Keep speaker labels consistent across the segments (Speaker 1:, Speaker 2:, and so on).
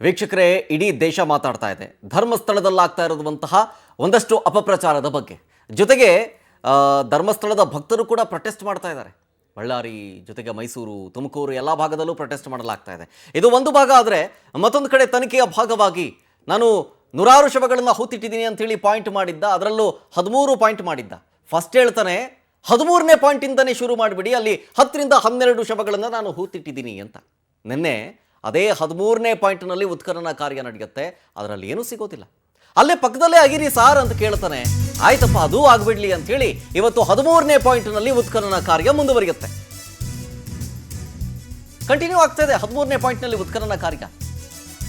Speaker 1: ವೀಕ್ಷಕರೇ, ಇಡೀ ದೇಶ ಮಾತಾಡ್ತಾ ಇದೆ ಧರ್ಮಸ್ಥಳದಲ್ಲಾಗ್ತಾ ಇರುವಂತಹ ಒಂದಷ್ಟು ಅಪಪ್ರಚಾರದ ಬಗ್ಗೆ. ಜೊತೆಗೆ ಧರ್ಮಸ್ಥಳದ ಭಕ್ತರು ಕೂಡ ಪ್ರೊಟೆಸ್ಟ್ ಮಾಡ್ತಾ ಇದ್ದಾರೆ. ಬಳ್ಳಾರಿ ಜೊತೆಗೆ ಮೈಸೂರು, ತುಮಕೂರು ಎಲ್ಲ ಭಾಗದಲ್ಲೂ ಪ್ರೊಟೆಸ್ಟ್ ಮಾಡಲಾಗ್ತಾ ಇದೆ. ಇದು ಒಂದು ಭಾಗ ಆದರೆ, ಮತ್ತೊಂದು ಕಡೆ ತನಿಖೆಯ ಭಾಗವಾಗಿ ನಾನು ನೂರಾರು ಶವಗಳನ್ನು ಹೂತಿಟ್ಟಿದ್ದೀನಿ ಅಂತೇಳಿ ಪಾಯಿಂಟ್ ಮಾಡಿದ್ದ, ಅದರಲ್ಲೂ 13 ಪಾಯಿಂಟ್ ಮಾಡಿದ್ದ. ಫಸ್ಟ್ ಹೇಳ್ತಾನೆ 13ನೇ ಪಾಯಿಂಟಿಂದನೇ ಶುರು ಮಾಡಿಬಿಡಿ, ಅಲ್ಲಿ 10ರಿಂದ 12 ಶವಗಳನ್ನು ನಾನು ಹೂತಿಟ್ಟಿದ್ದೀನಿ ಅಂತ. ನಿನ್ನೆ ಅದೇ 13ನೇ ಪಾಯಿಂಟ್ನಲ್ಲಿ ಉತ್ಖನನ ಕಾರ್ಯ ನಡೆಯುತ್ತೆ, ಅದರಲ್ಲಿ ಏನೂ ಸಿಗೋದಿಲ್ಲ. ಅಲ್ಲೇ ಪಕ್ಕದಲ್ಲೇ ಆಗಿರಿ ಸಾರ್ ಅಂತ ಕೇಳ್ತಾನೆ. ಆಯ್ತಪ್ಪ, ಅದೂ ಆಗ್ಬಿಡ್ಲಿ ಅಂತ ಹೇಳಿ ಇವತ್ತು 13ನೇ ಪಾಯಿಂಟ್ನಲ್ಲಿ ಉತ್ಖನನ ಕಾರ್ಯ ಮುಂದುವರಿಯುತ್ತೆ. ಕಂಟಿನ್ಯೂ ಆಗ್ತಾ ಇದೆ 13ನೇ ಪಾಯಿಂಟ್ನಲ್ಲಿ ಉತ್ಖನನ ಕಾರ್ಯ.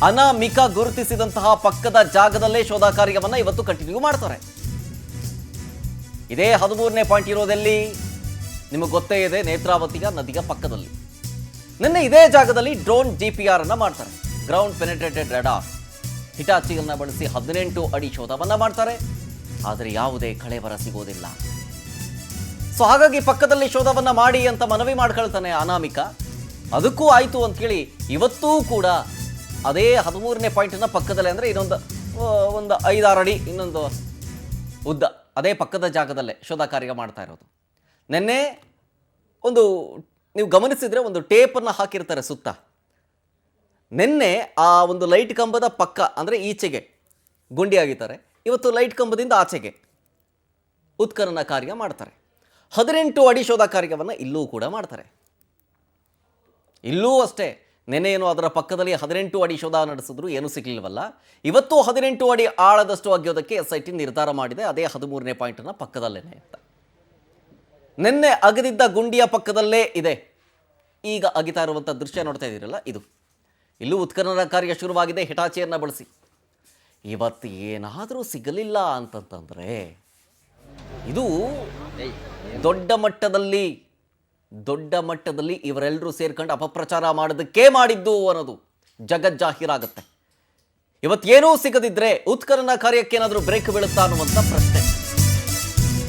Speaker 1: ಅನಾಮಿಕ ಗುರುತಿಸಿದಂತಹ ಪಕ್ಕದ ಜಾಗದಲ್ಲೇ ಶೋಧ ಕಾರ್ಯವನ್ನ ಇವತ್ತು ಕಂಟಿನ್ಯೂ ಮಾಡ್ತಾರೆ. ಇದೇ 13ನೇ ಪಾಯಿಂಟ್ ಇರೋದೆಲ್ಲಿ ನಿಮಗೆ ಗೊತ್ತೇ ಇದೆ, ನೇತ್ರಾವತಿಯ ನದಿಯ ಪಕ್ಕದಲ್ಲಿ. ನಿನ್ನೆ ಇದೇ ಜಾಗದಲ್ಲಿ ಡ್ರೋನ್ GPR ಅನ್ನ ಮಾಡ್ತಾರೆ, ಗ್ರೌಂಡ್ ಪೆನೆಟ್ರೇಟೆಡ್ ರೆಡಾರ್. ಹಿಟಾಚಿಯನ್ನ ಬಳಸಿ 18 ಅಡಿ ಶೋಧವನ್ನ ಮಾಡ್ತಾರೆ, ಆದರೆ ಯಾವುದೇ ಕಳೆಬರ ಸಿಗೋದಿಲ್ಲ. ಸೊ ಹಾಗಾಗಿ ಪಕ್ಕದಲ್ಲಿ ಶೋಧವನ್ನ ಮಾಡಿ ಅಂತ ಮನವಿ ಮಾಡ್ಕೊಳ್ತಾನೆ ಅನಾಮಿಕ. ಅದಕ್ಕೂ ಆಯ್ತು ಅಂತ ಹೇಳಿ ಇವತ್ತೂ ಕೂಡ ಅದೇ 13ನೇ ಪಾಯಿಂಟ್ನ ಪಕ್ಕದಲ್ಲೇ, ಅಂದರೆ ಒಂದು 5-6 ಅಡಿ ಇನ್ನೊಂದು ಉದ್ದ, ಅದೇ ಪಕ್ಕದ ಜಾಗದಲ್ಲೇ ಶೋಧ ಕಾರ್ಯ ಮಾಡ್ತಾ ಇರೋದು. ನಿನ್ನೆ ನೀವು ಗಮನಿಸಿದ್ರೆ ಒಂದು ಟೇಪನ್ನು ಹಾಕಿರ್ತಾರೆ ಸುತ್ತ. ನಿನ್ನೆ ಆ ಒಂದು ಲೈಟ್ ಕಂಬದ ಪಕ್ಕ, ಅಂದರೆ ಈಚೆಗೆ ಗುಂಡಿ ಆಗಿದ್ದಾರೆ, ಇವತ್ತು ಲೈಟ್ ಕಂಬದಿಂದ ಆಚೆಗೆ ಉತ್ಖನನ ಕಾರ್ಯ ಮಾಡ್ತಾರೆ. 18 ಅಡಿ ಶೋಧ ಕಾರ್ಯವನ್ನು ಇಲ್ಲೂ ಕೂಡ ಮಾಡ್ತಾರೆ. ಇಲ್ಲೂ ಅಷ್ಟೇ, ನೆನೆ ಏನು ಅದರ ಪಕ್ಕದಲ್ಲಿ 18 ಅಡಿ ಶೋಧ ನಡೆಸಿದ್ರು, ಏನೂ ಸಿಗಲಿಲ್ವಲ್ಲ. ಇವತ್ತು 18 ಅಡಿ ಆಳದಷ್ಟು ಅಗೆಯೋದಕ್ಕೆ SIT ನಿರ್ಧಾರ ಮಾಡಿದೆ, ಅದೇ 13ನೇ ಪಾಯಿಂಟನ್ನು ಪಕ್ಕದಲ್ಲೇನೆ ಅಂತ. ನಿನ್ನೆ ಅಗದಿದ್ದ ಗುಂಡಿಯ ಪಕ್ಕದಲ್ಲೇ ಇದೆ ಈಗ ಅಗಿತಾ ಇರುವಂಥ ದೃಶ್ಯ ನೋಡ್ತಾ ಇದ್ದೀರಲ್ಲ, ಇದು. ಇಲ್ಲೂ ಉತ್ಖನನ ಕಾರ್ಯ ಶುರುವಾಗಿದೆ ಹಿಟಾಚಿಯನ್ನು ಬಳಸಿ. ಇವತ್ತು ಏನಾದರೂ ಸಿಗಲಿಲ್ಲ ಅಂತಂತಂದರೆ ಇದು ದೊಡ್ಡ ಮಟ್ಟದಲ್ಲಿ ಇವರೆಲ್ಲರೂ ಸೇರ್ಕೊಂಡು ಅಪಪ್ರಚಾರ ಮಾಡೋದಕ್ಕೆ ಮಾಡಿದ್ದು ಅನ್ನೋದು ಜಗಜ್ಜಾಹೀರಾಗುತ್ತೆ. ಇವತ್ತೇನೂ ಸಿಗದಿದ್ರೆ ಉತ್ಖನನ ಕಾರ್ಯಕ್ಕೇನಾದರೂ ಬ್ರೇಕ್ ಬೀಳುತ್ತಾ ಅನ್ನುವಂಥ ಪ್ರಶ್ನೆ.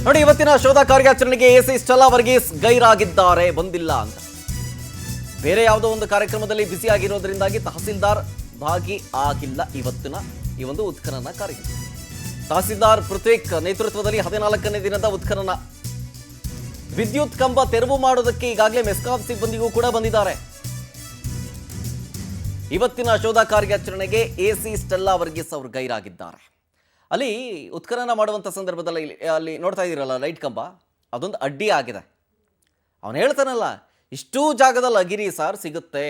Speaker 1: ನೋಡಿ, ಇವತ್ತಿನ ಶೋಧ ಕಾರ್ಯಾಚರಣೆಗೆ AC ಸ್ಟೆಲ್ಲಾ ವರ್ಗೀಸ್ ಗೈರಾಗಿದ್ದಾರೆ, ಬಂದಿಲ್ಲ ಅಂತ. ಬೇರೆ ಯಾವುದೋ ಒಂದು ಕಾರ್ಯಕ್ರಮದಲ್ಲಿ ಬ್ಯುಸಿ ಆಗಿರೋದ್ರಿಂದಾಗಿ ತಹಸೀಲ್ದಾರ್ ಭಾಗಿ ಆಗಿಲ್ಲ ಇವತ್ತಿನ ಈ ಒಂದು ಉತ್ಖನನ ಕಾರ್ಯ. ತಹಸೀಲ್ದಾರ್ ಪೃಥ್ವಿಕ್ ನೇತೃತ್ವದಲ್ಲಿ 14ನೇ ದಿನದ ಉತ್ಖನನ. ವಿದ್ಯುತ್ ಕಂಬ ತೆರವು ಮಾಡೋದಕ್ಕೆ ಈಗಾಗಲೇ ಮೆಸ್ಕಾಂ ಸಿಬ್ಬಂದಿಗೂ ಕೂಡ ಬಂದಿದ್ದಾರೆ. ಇವತ್ತಿನ ಶೋಧ ಕಾರ್ಯಾಚರಣೆಗೆ AC ಸ್ಟೆಲ್ಲಾ ವರ್ಗೀಸ್ ಅವರು ಗೈರಾಗಿದ್ದಾರೆ. ಅಲ್ಲಿ ಉತ್ಖನನ ಮಾಡುವಂಥ ಸಂದರ್ಭದಲ್ಲಿ ಅಲ್ಲಿ ನೋಡ್ತಾ ಇದ್ದೀರಲ್ಲ ಲೈಟ್ ಕಂಬ, ಅದೊಂದು ಅಡ್ಡಿ ಆಗಿದೆ. ಅವನು ಹೇಳ್ತಾನಲ್ಲ, ಇಷ್ಟೂ ಜಾಗದಲ್ಲಿ ಅಗಿರಿ ಸಾರ್, ಸಿಗುತ್ತೆ,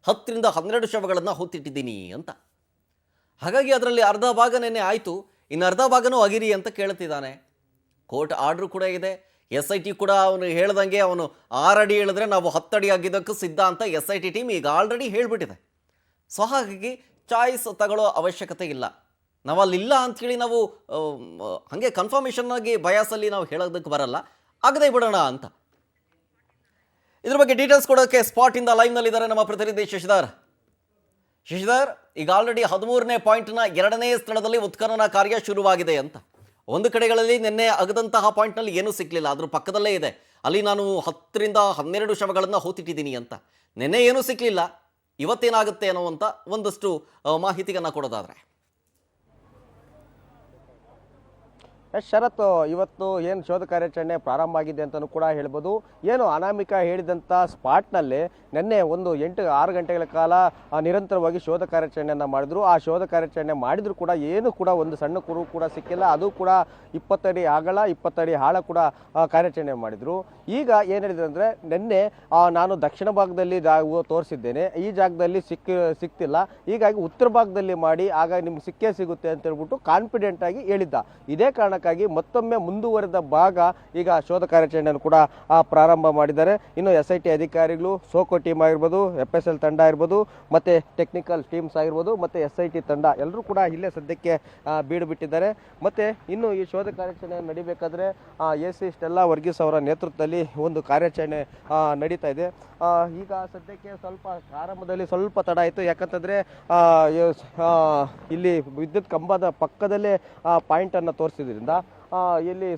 Speaker 1: 10ರಿಂದ 12 ಶವಗಳನ್ನು ಹೂತಿಟ್ಟಿದ್ದೀನಿ ಅಂತ. ಹಾಗಾಗಿ ಅದರಲ್ಲಿ ಅರ್ಧ ಭಾಗ ನೆನ್ನೆ ಆಯಿತು, ಇನ್ನು ಅರ್ಧ ಭಾಗನೂ ಅಗಿರಿ ಅಂತ ಕೇಳ್ತಿದ್ದಾನೆ. ಕೋರ್ಟ್ ಆರ್ಡ್ರು ಕೂಡ ಇದೆ. SIT ಕೂಡ ಅವನು ಹೇಳ್ದಂಗೆ, ಅವನು 6 ಅಡಿ ಹೇಳಿದ್ರೆ ನಾವು 10 ಅಡಿ ಆಗಿದ್ದಕ್ಕೂ ಸಿದ್ಧ ಅಂತ SIT ಟೀಮ್ ಈಗ ಆಲ್ರೆಡಿ ಹೇಳಿಬಿಟ್ಟಿದೆ. ಸೊ ಹಾಗಾಗಿ ಚಾಯ್ಸ್ ತಗೊಳ್ಳೋ ಅವಶ್ಯಕತೆ ಇಲ್ಲ. ನಾವು ಅಲ್ಲಿಲ್ಲ ಅಂಥೇಳಿ ನಾವು ಹಾಗೆ ಕನ್ಫರ್ಮೇಷನ್ ಆಗಿ ಬಯಾಸಲ್ಲಿ ನಾವು ಹೇಳೋದಕ್ಕೆ ಬರಲ್ಲ, ಆಗದೆ ಬಿಡೋಣ ಅಂತ. ಇದ್ರ ಬಗ್ಗೆ ಡೀಟೇಲ್ಸ್ ಕೊಡೋಕ್ಕೆ ಸ್ಪಾಟಿಂದ ಲೈವ್ನಲ್ಲಿದ್ದಾರೆ ನಮ್ಮ ಪ್ರತಿನಿಧಿ ಶಶಿಧರ್. ಈಗ ಆಲ್ರೆಡಿ 13ನೇ ಪಾಯಿಂಟ್ನ 2ನೇ ಸ್ಥಳದಲ್ಲಿ ಉತ್ಖನನ ಕಾರ್ಯ ಶುರುವಾಗಿದೆ ಅಂತ. ಒಂದು ಕಡೆಗಳಲ್ಲಿ ನಿನ್ನೆ ಅಗದಂತಹ ಪಾಯಿಂಟ್ನಲ್ಲಿ ಏನೂ ಸಿಕ್ಕಲಿಲ್ಲ, ಅದ್ರ ಪಕ್ಕದಲ್ಲೇ ಇದೆ, ಅಲ್ಲಿ ನಾನು 10ರಿಂದ 12 ಶವಗಳನ್ನು ಹೂತಿಟ್ಟಿದ್ದೀನಿ ಅಂತ. ನಿನ್ನೆ ಏನೂ ಸಿಕ್ಕಲಿಲ್ಲ, ಇವತ್ತೇನಾಗುತ್ತೆ ಅನ್ನುವಂಥ ಒಂದಷ್ಟು ಮಾಹಿತಿಯನ್ನು ಕೊಡೋದಾದರೆ.
Speaker 2: ಶರತ್, ಇವತ್ತು ಏನು ಶೋಧ ಕಾರ್ಯಾಚರಣೆ ಪ್ರಾರಂಭ ಆಗಿದೆ ಅಂತಲೂ ಕೂಡ ಹೇಳ್ಬೋದು. ಏನು ಅನಾಮಿಕ ಹೇಳಿದಂಥ ಸ್ಪಾಟ್ನಲ್ಲಿ ನಿನ್ನೆ ಒಂದು 6 ಗಂಟೆಗಳ ಕಾಲ ನಿರಂತರವಾಗಿ ಶೋಧ ಕಾರ್ಯಾಚರಣೆಯನ್ನು ಮಾಡಿದ್ರು. ಆ ಶೋಧ ಕಾರ್ಯಾಚರಣೆ ಮಾಡಿದ್ರು ಕೂಡ ಏನು ಕೂಡ ಒಂದು ಸಣ್ಣ ಕುರು ಕೂಡ ಸಿಕ್ಕಿಲ್ಲ. ಅದು ಕೂಡ 20 ಅಡಿ ಅಗಲ 20 ಅಡಿ ಆಳ ಕೂಡ ಕಾರ್ಯಾಚರಣೆ ಮಾಡಿದ್ರು. ಈಗ ಏನು ಹೇಳಿದ್ರು ಅಂದರೆ, ನಿನ್ನೆ ನಾನು ದಕ್ಷಿಣ ಭಾಗದಲ್ಲಿ ತೋರಿಸಿದ್ದೇನೆ, ಈ ಜಾಗದಲ್ಲಿ ಸಿಕ್ತಿಲ್ಲ, ಹೀಗಾಗಿ ಉತ್ತರ ಭಾಗದಲ್ಲಿ ಮಾಡಿ ಆಗ ನಿಮ್ಗೆ ಸಿಕ್ಕೇ ಸಿಗುತ್ತೆ ಅಂತ ಹೇಳ್ಬಿಟ್ಟು ಕಾನ್ಫಿಡೆಂಟ್ ಆಗಿ ಹೇಳಿದ್ದ. ಇದೇ ಕಾರಣಕ್ಕಾಗಿ ಮತ್ತೊಮ್ಮೆ ಮುಂದುವರೆದ ಭಾಗ ಈಗ ಶೋಧ ಕಾರ್ಯಾಚರಣೆಯನ್ನು ಕೂಡ ಪ್ರಾರಂಭ ಮಾಡಿದ್ದಾರೆ. ಇನ್ನು SIT ಅಧಿಕಾರಿಗಳು, ಸೋಕೋ ಟೀಮ್ ಆಗಿರ್ಬೋದು, FSL ತಂಡ ಇರ್ಬೋದು, ಮತ್ತೆ ಟೆಕ್ನಿಕಲ್ ಟೀಮ್ಸ್ ಆಗಿರ್ಬೋದು, ಮತ್ತೆ SIT ತಂಡ ಎಲ್ಲರೂ ಕೂಡ ಇಲ್ಲೇ ಸದ್ಯಕ್ಕೆ ಬೀಡು ಬಿಟ್ಟಿದ್ದಾರೆ. ಮತ್ತೆ ಇನ್ನು ಈ ಶೋಧ ಕಾರ್ಯಾಚರಣೆ ನಡಿಬೇಕಾದ್ರೆ AC ಸ್ಟೆಲ್ಲಾ ವರ್ಗೀಸ್ ಅವರ ನೇತೃತ್ವದಲ್ಲಿ ಒಂದು ಕಾರ್ಯಾಚರಣೆ ನಡೀತಾ ಇದೆ. ಈಗ ಸದ್ಯಕ್ಕೆ ಸ್ವಲ್ಪ ಆರಂಭದಲ್ಲಿ ಸ್ವಲ್ಪ ತಡ ಆಯಿತು, ಯಾಕಂತಂದರೆ ಇಲ್ಲಿ ವಿದ್ಯುತ್ ಕಂಬದ ಪಕ್ಕದಲ್ಲೇ ಪಾಯಿಂಟನ್ನು ತೋರಿಸಿದ್ರಿಂದ ಇಲ್ಲಿ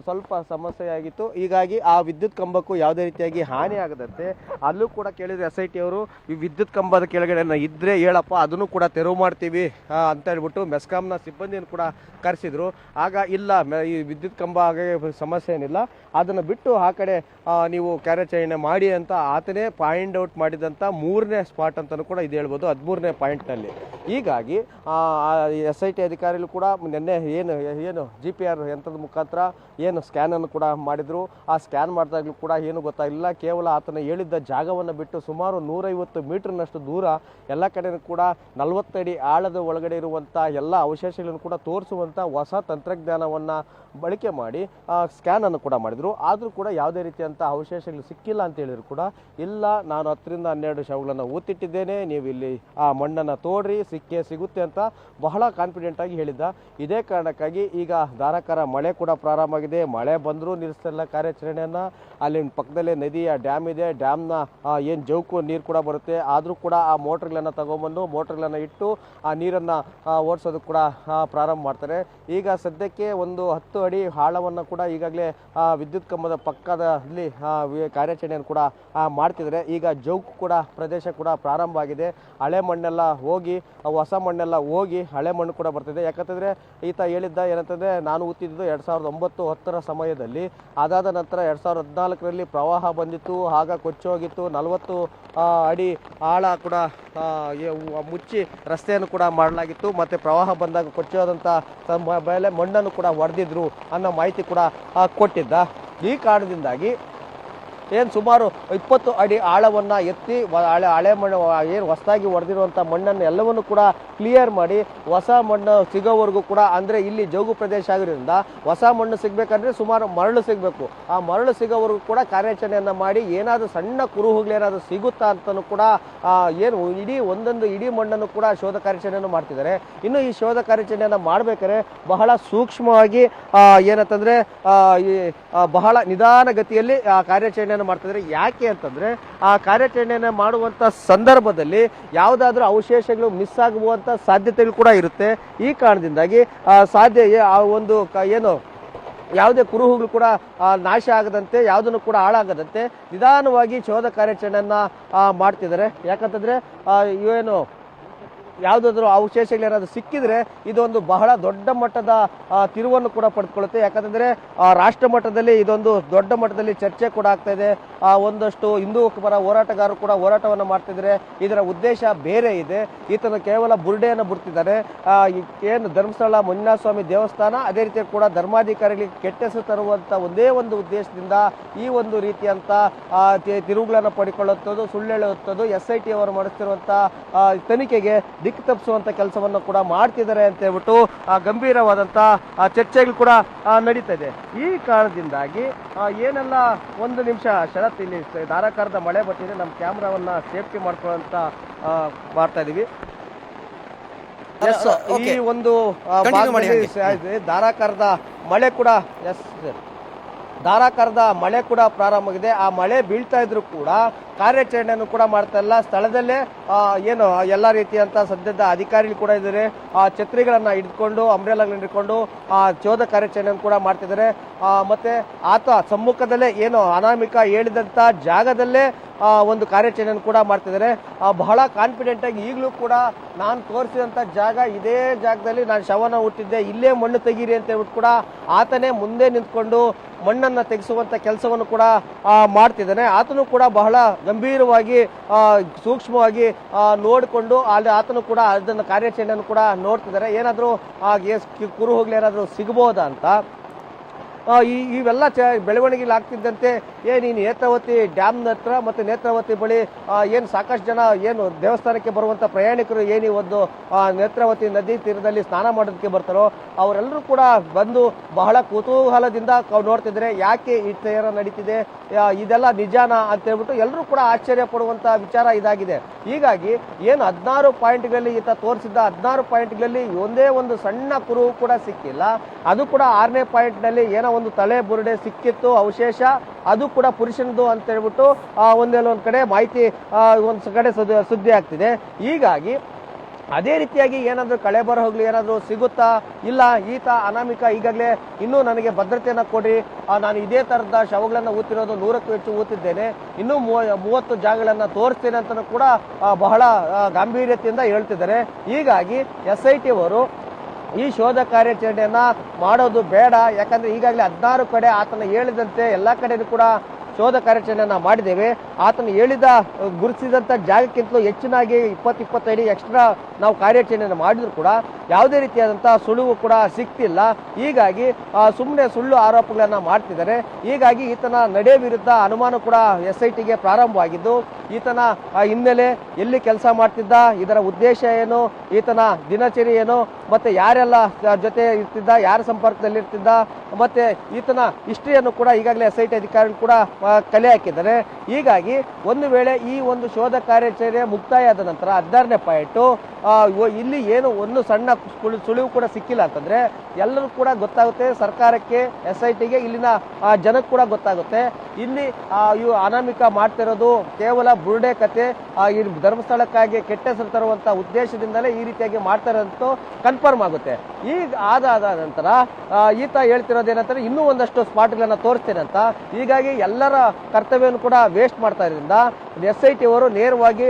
Speaker 2: ಸ್ವಲ್ಪ ಸಮಸ್ಯೆಯಾಗಿತ್ತು. ಹೀಗಾಗಿ ಆ ವಿದ್ಯುತ್ ಕಂಬಕ್ಕೂ ಯಾವುದೇ ರೀತಿಯಾಗಿ ಹಾನಿ ಆಗದಂತೆ ಅಲ್ಲೂ ಕೂಡ ಕೇಳಿದ್ರು SIT ಅವರು, ಈ ವಿದ್ಯುತ್ ಕಂಬದ ಕೆಳಗಡೆ ಇದ್ರೆ ಹೇಳಪ್ಪ, ಅದನ್ನು ಕೂಡ ತೆರವು ಮಾಡ್ತೀವಿ ಅಂತ ಹೇಳ್ಬಿಟ್ಟು ಮೆಸ್ಕಾಂನ ಸಿಬ್ಬಂದಿಯನ್ನು ಕೂಡ ಕರೆಸಿದ್ರು. ಆಗ ಇಲ್ಲ, ಈ ವಿದ್ಯುತ್ ಕಂಬ ಹಾಗೆ ಸಮಸ್ಯೆ ಏನಿಲ್ಲ, ಅದನ್ನು ಬಿಟ್ಟು ಆ ಕಡೆ ನೀವು ಕಾರ್ಯಾಚರಣೆ ಮಾಡಿ ಅಂತ ಆತನೇ ಪಾಯಿಂಟ್ ಔಟ್ ಮಾಡಿದಂಥ 3ನೇ ಸ್ಪಾಟ್ ಅಂತಲೂ ಕೂಡ ಇದು ಹೇಳ್ಬೋದು, 13ನೇ ಪಾಯಿಂಟ್ನಲ್ಲಿ. ಹೀಗಾಗಿ SIT ಅಧಿಕಾರಿಗಳು ಕೂಡ ನಿನ್ನೆ ಏನು GPR ಯಂತ್ರದ ಮುಖಾಂತರ ಏನು ಸ್ಕ್ಯಾನನ್ನು ಕೂಡ ಮಾಡಿದ್ರು. ಆ ಸ್ಕ್ಯಾನ್ ಮಾಡಿದಾಗಲೂ ಕೂಡ ಏನು ಗೊತ್ತಾಗಲಿಲ್ಲ. ಕೇವಲ ಆತನ ಹೇಳಿದ್ದ ಜಾಗವನ್ನು ಬಿಟ್ಟು ಸುಮಾರು 150 ಮೀಟರ್ನಷ್ಟು ದೂರ ಎಲ್ಲ ಕಡೆಯೂ ಕೂಡ 40 ಅಡಿ ಆಳದ ಒಳಗಡೆ ಇರುವಂಥ ಎಲ್ಲ ಅವಶೇಷಗಳನ್ನು ಕೂಡ ತೋರಿಸುವಂಥ ಹೊಸ ತಂತ್ರಜ್ಞಾನವನ್ನು ಬಳಕೆ ಮಾಡಿ ಸ್ಕ್ಯಾನನ್ನು ಕೂಡ ಮಾಡಿದರು. ಆದರೂ ಕೂಡ ಯಾವುದೇ ರೀತಿಯಂಥ ಅವಶೇಷಗಳು ಸಿಕ್ಕಿಲ್ಲ ಅಂತ ಹೇಳಿದ್ರು ಕೂಡ, ಇಲ್ಲ, ನಾನು 10 ರಿಂದ 12 ಶವಗಳನ್ನು ಊತಿಟ್ಟಿದ್ದೇನೆ, ನೀವು ಇಲ್ಲಿ ಆ ಮಣ್ಣನ್ನು ತೋಡ್ರಿ, ಸಿಗುತ್ತೆ ಅಂತ ಬಹಳ ಕಾನ್ಫಿಡೆಂಟ್ ಆಗಿ ಹೇಳಿದ್ದ. ಇದೇ ಕಾರಣಕ್ಕಾಗಿ ಈಗ ಧಾರಾಕಾರ ಮಳೆ ಕೂಡ ಪ್ರಾರಂಭ ಆಗಿದೆ. ಮಳೆ ಬಂದರೂ ನಿಲ್ಲಿಸ್ತಿಲ್ಲ ಕಾರ್ಯಾಚರಣೆಯನ್ನು. ಅಲ್ಲಿ ಪಕ್ಕದಲ್ಲೇ ನದಿಯ ಡ್ಯಾಮ್ ಇದೆ, ಡ್ಯಾಮ್ನ ಏನು ಜೌಕು ನೀರು ಕೂಡ ಬರುತ್ತೆ, ಆದರೂ ಕೂಡ ಆ ಮೋಟ್ರ್ಗಳನ್ನು ತಗೊಂಬಂದು ಮೋಟ್ರ್ಗಳನ್ನು ಇಟ್ಟು ಆ ನೀರನ್ನು ಓಡಿಸೋದು ಕೂಡ ಪ್ರಾರಂಭ ಮಾಡ್ತಾರೆ. ಈಗ ಸದ್ಯಕ್ಕೆ ಒಂದು 10 ಅಡಿ ಆಳವನ್ನು ಕೂಡ ಈಗಾಗಲೇ ವಿದ್ಯುತ್ ಕಂಬದ ಪಕ್ಕದಲ್ಲಿ ಕಾರ್ಯಾಚರಣೆಯನ್ನು ಕೂಡ ಮಾಡ್ತಿದ್ದಾರೆ. ಈಗ ಜೌಕು ಕೂಡ ಪ್ರದೇಶ ಕೂಡ ಪ್ರಾರಂಭ ಆಗಿದೆ. ಹಳೆ ಮಣ್ಣೆಲ್ಲ ಹೋಗಿ ಹೊಸ ಮಣ್ಣೆಲ್ಲ ಹೋಗಿ ಹಳೆ ಮಣ್ಣು ಕೂಡ ಬರ್ತಿದೆ. ಯಾಕಂತಂದರೆ ಈತ ಹೇಳಿದ್ದ ಏನಂತಂದರೆ, ನಾನು ಊತಿದ್ದು 2009-10 ಸಮಯದಲ್ಲಿ, ಅದಾದ ನಂತರ 2014ರಲ್ಲಿ ಪ್ರವಾಹ ಬಂದಿತ್ತು, ಆಗ ಕೊಚ್ಚೋಗಿತ್ತು. 40 ಅಡಿ ಆಳ ಕೂಡ ಮುಚ್ಚಿ ರಸ್ತೆಯನ್ನು ಕೂಡ ಮಾಡಲಾಗಿತ್ತು. ಮತ್ತು ಪ್ರವಾಹ ಬಂದಾಗ ಕೊಚ್ಚೋದಂಥ ಮೇಲೆ ಮಣ್ಣನ್ನು ಕೂಡ ಹೊಡೆದಿದ್ರು ಅನ್ನೋ ಮಾಹಿತಿ ಕೂಡ ಕೊಟ್ಟಿದ್ದ. ಈ ಕಾರಣದಿಂದಾಗಿ ಏನು ಸುಮಾರು 20 ಅಡಿ ಆಳವನ್ನು ಎತ್ತಿ ಹಳೆ ಮಣ್ಣು ಏನು ಹೊಸದಾಗಿ ಹೊಡೆದಿರುವಂಥ ಮಣ್ಣನ್ನು ಎಲ್ಲವನ್ನು ಕೂಡ ಕ್ಲಿಯರ್ ಮಾಡಿ ಹೊಸ ಮಣ್ಣು ಸಿಗೋವರೆಗೂ ಕೂಡ, ಅಂದರೆ ಇಲ್ಲಿ ಜೌಗು ಪ್ರದೇಶ ಆಗಿರೋದ್ರಿಂದ ಹೊಸ ಮಣ್ಣು ಸಿಗಬೇಕಂದ್ರೆ ಸುಮಾರು ಮರಳು ಸಿಗಬೇಕು. ಆ ಮರಳು ಸಿಗೋವರೆಗೂ ಕೂಡ ಕಾರ್ಯಾಚರಣೆಯನ್ನು ಮಾಡಿ ಏನಾದರೂ ಸಣ್ಣ ಕುರುಹುಗಳೇನಾದರೂ ಸಿಗುತ್ತಾ ಅಂತಲೂ ಕೂಡ ಏನು ಇಡೀ ಮಣ್ಣನ್ನು ಕೂಡ ಶೋಧ ಕಾರ್ಯಾಚರಣೆಯನ್ನು ಮಾಡ್ತಿದ್ದಾರೆ. ಇನ್ನು ಈ ಶೋಧ ಕಾರ್ಯಾಚರಣೆಯನ್ನು ಮಾಡಬೇಕಾದ್ರೆ ಬಹಳ ಸೂಕ್ಷ್ಮವಾಗಿ ಏನಂತಂದರೆ ಬಹಳ ನಿಧಾನಗತಿಯಲ್ಲಿ ಕಾರ್ಯಾಚರಣೆಯನ್ನು ಮಾಡ್ತಿದ್ದಾರೆ. ಯಾಕೆ ಅಂತಂದರೆ ಆ ಕಾರ್ಯಾಚರಣೆಯನ್ನು ಮಾಡುವಂಥ ಸಂದರ್ಭದಲ್ಲಿ ಯಾವುದಾದ್ರೂ ಅವಶೇಷಗಳು ಮಿಸ್ ಆಗುವಂಥ ಸಾಧ್ಯತೆಗಳು ಕೂಡ ಇರುತ್ತೆ. ಈ ಕಾರಣದಿಂದಾಗಿ ಒಂದು ಏನು ಯಾವುದೇ ಕುರುಹುಗಳು ಕೂಡ ನಾಶ ಆಗದಂತೆ, ಯಾವುದನ್ನು ಕೂಡ ಹಾಳಾಗದಂತೆ ನಿಧಾನವಾಗಿ ಶೋಧ ಕಾರ್ಯಾಚರಣೆಯನ್ನು ಮಾಡ್ತಿದ್ದಾರೆ. ಯಾಕಂತಂದರೆ ಏನು ಯಾವುದಾದ್ರೂ ಅವಶೇಷಗಳೇನಾದರೂ ಸಿಕ್ಕಿದ್ರೆ ಇದೊಂದು ಬಹಳ ದೊಡ್ಡ ಮಟ್ಟದ ತಿರುವನ್ನು ಕೂಡ ಪಡೆದುಕೊಳ್ಳುತ್ತೆ. ಯಾಕಂತಂದರೆ ರಾಷ್ಟ್ರ ಮಟ್ಟದಲ್ಲಿ ಇದೊಂದು ದೊಡ್ಡ ಮಟ್ಟದಲ್ಲಿ ಚರ್ಚೆ ಕೂಡ ಆಗ್ತಾ ಇದೆ. ಒಂದಷ್ಟು ಹಿಂದೂ ಪರ ಹೋರಾಟಗಾರರು ಕೂಡ ಹೋರಾಟವನ್ನು ಮಾಡ್ತಿದ್ದಾರೆ. ಇದರ ಉದ್ದೇಶ ಬೇರೆ ಇದೆ. ಈತನು ಕೇವಲ ಬುರುಡೆಯನ್ನು ಬಿಡ್ತಿದ್ದಾರೆ. ಏನು ಧರ್ಮಸ್ಥಳ ಮಂಜುನಾಥ ದೇವಸ್ಥಾನ, ಅದೇ ರೀತಿ ಕೂಡ ಧರ್ಮಾಧಿಕಾರಿಗಳಿಗೆ ಕೆಟ್ಟ ಹೆಸರು ತರುವಂಥ ಒಂದೇ ಒಂದು ಉದ್ದೇಶದಿಂದ ಈ ಒಂದು ರೀತಿಯಂಥ ತಿರುವುಗಳನ್ನು ಪಡಿಕೊಳ್ಳುತ್ತದೆ, ಸುಳ್ಳು ಹೇಳುತ್ತದೆ. SIT ಅವರು ಮಾಡಿಸ್ತಿರುವಂಥ ತನಿಖೆಗೆ ದಿಕ್ಕು ತಪ್ಪಿಸುವಂಥ ಕೆಲಸವನ್ನು ಕೂಡ ಮಾಡ್ತಿದ್ದಾರೆ ಅಂತ ಹೇಳ್ಬಿಟ್ಟು ಗಂಭೀರವಾದಂಥ ಚರ್ಚೆಗಳು ಕೂಡ ನಡೀತಾ ಇದೆ. ಈ ಕಾರಣದಿಂದಾಗಿ ಏನೆಲ್ಲ ಒಂದು ನಿಮಿಷ ಶರತ್, ಇಲ್ಲಿ ಧಾರಾಕಾರದ ಮಳೆ ಬರ್ತಿದೆ, ನಮ್ಮ ಕ್ಯಾಮ್ರಾವನ್ನ ಸೇಫ್ಟಿ ಮಾಡ್ಕೊಳ್ಳೋಂತ ಮಾಡ್ತಾ ಇದೀವಿ. ಈ ಒಂದು ಧಾರಾಕಾರದ ಮಳೆ ಕೂಡ ಪ್ರಾರಂಭ ಆಗಿದೆ. ಆ ಮಳೆ ಬೀಳ್ತಾ ಇದ್ರು ಕೂಡ ಕಾರ್ಯಾಚರಣೆಯನ್ನು ಕೂಡ ಮಾಡ್ತಾ ಇಲ್ಲ. ಸ್ಥಳದಲ್ಲೇ ಏನು ಎಲ್ಲ ರೀತಿಯಂತ ಸದ್ಯದ ಅಧಿಕಾರಿಗಳು ಕೂಡ ಇದ್ದಾರೆ. ಛತ್ರಿಗಳನ್ನ ಹಿಡ್ಕೊಂಡು, ಅಂಬ್ರೆಲಾಗಳನ್ನ ಹಿಡ್ಕೊಂಡು ಶೋಧ ಕಾರ್ಯಾಚರಣೆಯನ್ನು ಕೂಡ ಮಾಡ್ತಿದ್ದಾರೆ. ಮತ್ತೆ ಆತ ಸಮ್ಮುಖದಲ್ಲೇ ಏನು ಅನಾಮಿಕ ಹೇಳಿದಂತ ಜಾಗದಲ್ಲೇ ಒಂದು ಕಾರ್ಯಾಚರಣೆಯನ್ನು ಕೂಡ ಮಾಡ್ತಿದ್ದಾರೆ. ಬಹಳ ಕಾನ್ಫಿಡೆಂಟ್ ಆಗಿ ಈಗಲೂ ಕೂಡ ನಾನು ತೋರಿಸಿದಂಥ ಜಾಗ, ಇದೇ ಜಾಗದಲ್ಲಿ ನಾನು ಶವನ ಹುಟ್ಟಿದ್ದೆ, ಇಲ್ಲೇ ಮಣ್ಣು ತೆಗೀರಿ ಅಂತ ಹೇಳ್ಬಿಟ್ಟು ಕೂಡ ಆತನೇ ಮುಂದೆ ನಿಂತ್ಕೊಂಡು ಮಣ್ಣನ್ನು ತೆಗೆಸುವಂಥ ಕೆಲಸವನ್ನು ಕೂಡ ಮಾಡ್ತಿದ್ದಾನೆ. ಆತನು ಕೂಡ ಬಹಳ ಗಂಭೀರವಾಗಿ ಸೂಕ್ಷ್ಮವಾಗಿ ನೋಡಿಕೊಂಡು ಅಲ್ಲಿ ಆತನು ಕೂಡ ಅದನ್ನು ಕಾರ್ಯಾಚರಣೆಯನ್ನು ಕೂಡ ನೋಡ್ತಿದ್ದಾರೆ. ಏನಾದರೂ ಕುರುಹುಗಳೇನಾದರೂ ಸಿಗಬಹುದಾ ಅಂತ. ಇವೆಲ್ಲ ಬೆಳವಣಿಗೆಗಳಾಗ್ತಿದ್ದಂತೆ ನೀನು ನೇತ್ರಾವತಿ ಡ್ಯಾಮ್ನ ಹತ್ರ ಮತ್ತು ನೇತ್ರಾವತಿ ಬಳಿ ಏನು ಸಾಕಷ್ಟು ಜನ ಏನು ದೇವಸ್ಥಾನಕ್ಕೆ ಬರುವಂಥ ಪ್ರಯಾಣಿಕರು ಏನು ಒಂದು ನೇತ್ರಾವತಿ ನದಿ ತೀರದಲ್ಲಿ ಸ್ನಾನ ಮಾಡೋದಕ್ಕೆ ಬರ್ತಾರೋ ಅವರೆಲ್ಲರೂ ಕೂಡ ಬಂದು ಬಹಳ ಕುತೂಹಲದಿಂದ ನೋಡ್ತಿದ್ದಾರೆ. ಯಾಕೆ ಈ ತೀರ ನಡೀತಿದೆ, ಇದೆಲ್ಲ ನಿಜಾನ ಅಂತ ಹೇಳ್ಬಿಟ್ಟು ಎಲ್ಲರೂ ಕೂಡ ಆಶ್ಚರ್ಯ ಪಡುವಂಥ ವಿಚಾರ ಇದಾಗಿದೆ. ಹೀಗಾಗಿ ಏನು 16 ಪಾಯಿಂಟ್ಗಳಲ್ಲಿ ಈತ ತೋರಿಸಿದ್ದ 16 ಪಾಯಿಂಟ್ಗಳಲ್ಲಿ ಒಂದೇ ಒಂದು ಸಣ್ಣ ಕುರುಹು ಕೂಡ ಸಿಕ್ಕಿಲ್ಲ. ಅದು ಕೂಡ 6ನೇ ಪಾಯಿಂಟ್ನಲ್ಲಿ ಏನೋ ಒಂದು ತಲೆ ಬುರುಡೆ ಸಿಕ್ಕಿತ್ತು ಅವಶೇಷ, ಅದು ಕೂಡ ಪುರುಷನದು ಅಂತ ಹೇಳ್ಬಿಟ್ಟು ಒಂದೆಲ್ಲ ಒಂದು ಕಡೆ ಮಾಹಿತಿ ಒಂದು ಕಡೆ ಸುದ್ದಿ ಆಗ್ತಿದೆ. ಹೀಗಾಗಿ ಅದೇ ರೀತಿಯಾಗಿ ಏನಾದರೂ ಕಳೆ ಬರ ಹೋಗ್ಲಿ ಏನಾದರೂ ಸಿಗುತ್ತಾ, ಇಲ್ಲ ಈತ ಅನಾಮಿಕ ಈಗಾಗಲೇ ಇನ್ನೂ ನನಗೆ ಭದ್ರತೆಯನ್ನು ಕೊಡಿ, ನಾನು ಇದೇ ಥರದ ಶವಗಳನ್ನು ಊತಿರೋದು 100ಕ್ಕೂ ಹೆಚ್ಚು ಊತಿದ್ದೇನೆ, ಇನ್ನೂ 30 ಜಾಗಗಳನ್ನು ತೋರಿಸ್ತೇನೆ ಅಂತ ಕೂಡ ಬಹಳ ಗಾಂಭೀರ್ಯತೆಯಿಂದ ಹೇಳ್ತಿದ್ದಾರೆ. ಹೀಗಾಗಿ SIT ಅವರು ಈ ಶೋಧ ಕಾರ್ಯಾಚರಣೆಯನ್ನ ಮಾಡೋದು ಬೇಡ, ಯಾಕಂದ್ರೆ ಈಗಾಗಲೇ 16 ಕಡೆ ಆತನ ಹೇಳಿದಂತೆ ಎಲ್ಲ ಕಡೆನೂ ಕೂಡ ಶೋಧ ಕಾರ್ಯಾಚರಣೆಯನ್ನ ಮಾಡಿದ್ದೇವೆ. ಆತನು ಹೇಳಿದ ಗುರುತಿಸಿದಂಥ ಜಾಗಕ್ಕಿಂತಲೂ ಹೆಚ್ಚಿನಾಗಿ 20-25 ಎಕ್ಸ್ಟ್ರಾ ನಾವು ಕಾರ್ಯಾಚರಣೆಯನ್ನು ಮಾಡಿದ್ರು ಕೂಡ ಯಾವುದೇ ರೀತಿಯಾದಂತಹ ಸುಳುವು ಕೂಡ ಸಿಕ್ತಿಲ್ಲ. ಹೀಗಾಗಿ ಸುಮ್ಮನೆ ಸುಳ್ಳು ಆರೋಪಗಳನ್ನ ಮಾಡ್ತಿದ್ದಾರೆ. ಹೀಗಾಗಿ ಈತನ ನಡೆ ವಿರುದ್ಧ ಅನುಮಾನ ಕೂಡ SITಗೆ ಪ್ರಾರಂಭವಾಗಿದ್ದು, ಈತನ ಹಿನ್ನೆಲೆ, ಎಲ್ಲಿ ಕೆಲಸ ಮಾಡ್ತಿದ್ದ, ಇದರ ಉದ್ದೇಶ ಏನು, ಈತನ ದಿನಚರಿ ಏನು, ಮತ್ತೆ ಯಾರೆಲ್ಲ ಜೊತೆ ಇರ್ತಿದ್ದ, ಯಾರ ಸಂಪರ್ಕದಲ್ಲಿ ಇರ್ತಿದ್ದ, ಮತ್ತೆ ಈತನ ಹಿಸ್ಟ್ರಿಯನ್ನು ಕೂಡ ಈಗಾಗಲೇ SIT ಅಧಿಕಾರಿಗಳು ಕೂಡ ಕಲೆ ಹಾಕಿದ್ದಾರೆ. ಹೀಗಾಗಿ ಒಂದು ವೇಳೆ ಈ ಒಂದು ಶೋಧ ಕಾರ್ಯಾಚರಣೆ ಮುಕ್ತಾಯ ಆದ ನಂತರ 16ನೇ ಪಾಯಿಂಟ್ ಇಲ್ಲಿ ಏನು ಒಂದು ಸಣ್ಣ ಸುಳಿವು ಕೂಡ ಸಿಕ್ಕಿಲ್ಲ ಅಂತಂದ್ರೆ ಎಲ್ಲರೂ ಕೂಡ ಗೊತ್ತಾಗುತ್ತೆ, ಸರ್ಕಾರಕ್ಕೆ, SITಗೆ, ಇಲ್ಲಿನ ಜನಕ್ಕೆ ಕೂಡ ಗೊತ್ತಾಗುತ್ತೆ. ಇಲ್ಲಿ ಇವು ಅನಾಮಿಕ ಮಾಡ್ತಿರೋದು ಕೇವಲ ಬುರುಡೆ ಕತೆ, ಈ ಧರ್ಮಸ್ಥಳಕ್ಕಾಗಿ ಕೆಟ್ಟ ಹೆಸರು ತರುವಂತ ಉದ್ದೇಶದಿಂದಲೇ ಈ ರೀತಿಯಾಗಿ ಮಾಡ್ತಾರಂತೂ ಕನ್ಫರ್ಮ್ ಆಗುತ್ತೆ. ಈಗ ಆದ ನಂತರ ಈತ ಹೇಳ್ತಿರೋದೇನಂತಾರೆ, ಇನ್ನೂ ಒಂದಷ್ಟು ಸ್ಪಾಟ್ಗಳನ್ನ ತೋರಿಸ್ತೇನೆ ಅಂತ. ಹೀಗಾಗಿ ಎಲ್ಲರ ಕರ್ತವ್ಯವನ್ನು ಕೂಡ ವೇಸ್ಟ್ ಮಾಡ್ತಾ ಇರೋದ್ರಿಂದ SIT ಅವರು ನೇರವಾಗಿ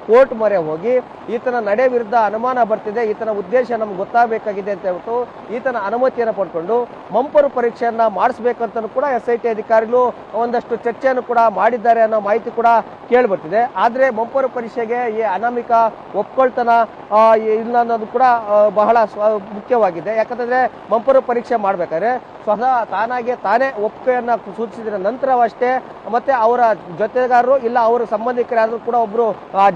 Speaker 2: ಕೋರ್ಟ್ ಮೊರೆ ಹೋಗಿ ಈತನ ನಡೆ ವಿರುದ್ಧ ಅನುಮಾನ ಬರ್ತಿದೆ, ಈತನ ಉದ್ದೇಶ ನಮ್ಗೆ ಗೊತ್ತಾಗಬೇಕಾಗಿದೆ ಅಂತ ಹೇಳ್ಬಿಟ್ಟು ಈತನ ಅನುಮತಿಯನ್ನು ಪಡ್ಕೊಂಡು ಮಂಪರು ಪರೀಕ್ಷೆಯನ್ನ ಮಾಡಿಸ್ಬೇಕಂತ ಕೂಡ SIT ಅಧಿಕಾರಿಗಳು ಒಂದಷ್ಟು ಚರ್ಚೆಯನ್ನು ಕೂಡ ಮಾಡಿದ್ದಾರೆ ಅನ್ನೋ ಮಾಹಿತಿ ಕೂಡ ಕೇಳಿ ಬರ್ತಿದೆ. ಆದ್ರೆ ಮಂಪರು ಪರೀಕ್ಷೆಗೆ ಈ ಅನಾಮಿಕ ಒಪ್ಕೊಳ್ತನ ಇಲ್ಲ ಅನ್ನೋದು ಕೂಡ ಬಹಳ ಮುಖ್ಯವಾಗಿದೆ. ಯಾಕಂತಂದ್ರೆ ಮಂಪರು ಪರೀಕ್ಷೆ ಮಾಡ್ಬೇಕಾದ್ರೆ ಸ್ವತಃ ತಾನೇ ಒಪ್ಪಿಗೆಯನ್ನ ಸೂಚಿಸಿದ ನಂತರವಷ್ಟೇ, ಮತ್ತೆ ಅವರ ಜೊತೆಗಾರರು ಇಲ್ಲ ಅವರ ಸಂಬಂಧಿಕರಾದ್ರೂ ಕೂಡ ಒಬ್ರು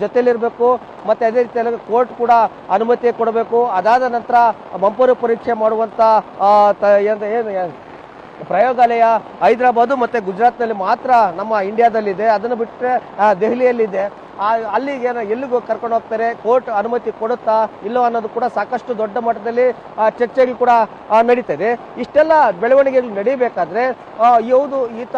Speaker 2: ಜೊತೆಲಿರ್ಬೇಕು, ಮತ್ತೆ ಅದೇ ರೀತಿಯಲ್ಲಿ ಕೋರ್ಟ್ ಕೂಡ ಅನುಮತಿ ಕೊಡಬೇಕು. ಅದಾದ ನಂತರ ಮಂಪರು ಪರೀಕ್ಷೆ ಮಾಡುವಂತ ಪ್ರಯೋಗಾಲಯ ಹೈದರಾಬಾದ್ ಮತ್ತೆ ಗುಜರಾತ್ನಲ್ಲಿ ಮಾತ್ರ ನಮ್ಮ ಇಂಡಿಯಾದಲ್ಲಿದೆ. ಅದನ್ನು ಬಿಟ್ಟರೆ ದೆಹಲಿಯಲ್ಲಿದೆ. ಅಲ್ಲಿಗೆ ಎಲ್ಲಿಗೂ ಕರ್ಕೊಂಡು ಹೋಗ್ತಾರೆ, ಕೋರ್ಟ್ ಅನುಮತಿ ಕೊಡುತ್ತಾ ಇಲ್ಲೋ ಅನ್ನೋದು ಕೂಡ ಸಾಕಷ್ಟು ದೊಡ್ಡ ಮಟ್ಟದಲ್ಲಿ ಚರ್ಚೆಗಳು ಕೂಡ ನಡೀತದೆ. ಇಷ್ಟೆಲ್ಲ ಬೆಳವಣಿಗೆಗಳು ನಡೀಬೇಕಾದ್ರೆ ಯಾವುದು ಈತ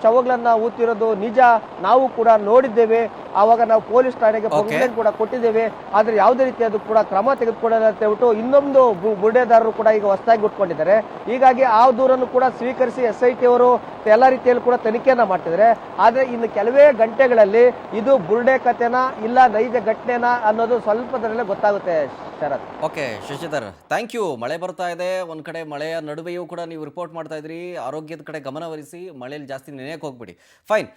Speaker 2: ಶವಗಳನ್ನ ಊತಿರೋದು ನಿಜ, ನಾವು ಕೂಡ ನೋಡಿದ್ದೇವೆ. ಆವಾಗ ನಾವು ಪೊಲೀಸ್ ಠಾಣೆಗೆ ಕಂಪ್ಲೇಂಟ್ ಕೂಡ ಕೊಟ್ಟಿದ್ದೇವೆ. ಆದ್ರೆ ಯಾವುದೇ ರೀತಿಯಾದ ಕೂಡ ಕ್ರಮ ತೆಗೆದುಕೊಳ್ಳಲ್ಲ ಅಂತ ಹೇಳ್ಬಿಟ್ಟು ಇನ್ನೊಂದು ಬುರುಡೆದಾರರು ಕೂಡ ಈಗ ಹೊಸದಾಗಿ ಉಟ್ಕೊಂಡಿದ್ದಾರೆ. ಹೀಗಾಗಿ ಆ ದೂರನ್ನು ಕೂಡ ಸ್ವೀಕರಿಸಿ SIT ಅವರು ಎಲ್ಲ ರೀತಿಯಲ್ಲಿ ಕೂಡ ತನಿಖೆಯನ್ನ ಮಾಡ್ತಿದ್ದಾರೆ. ಆದ್ರೆ ಇನ್ನು ಕೆಲವೇ ಗಂಟೆಗಳಲ್ಲಿ ಇದು ಬುರುಡೆ ಕಥೆನಾ ಇಲ್ಲ ನೈಜ ಘಟನೆನಾ ಅನ್ನೋದು ಸ್ವಲ್ಪದರಲ್ಲೇ ಗೊತ್ತಾಗುತ್ತೆ. Sharath.
Speaker 1: Okay Shashidhar, thank you. ಮಳೆ ಬರ್ತಾ ಇದೆ, ಒಂದ್ ಕಡೆ ಮಳೆಯ ನಡುವೆಯೂ ಕೂಡ ನೀವು ರಿಪೋರ್ಟ್ ಮಾಡ್ತಾ ಇದ್ರಿ. ಆರೋಗ್ಯದ ಕಡೆ ಗಮನ ಹರಿಸಿ, ಮಳೆಯಲ್ಲಿ ಜಾಸ್ತಿ ನೆನೆಯಕ್ಕೆ ಹೋಗ್ಬಿಡಿ. ಫೈನ್.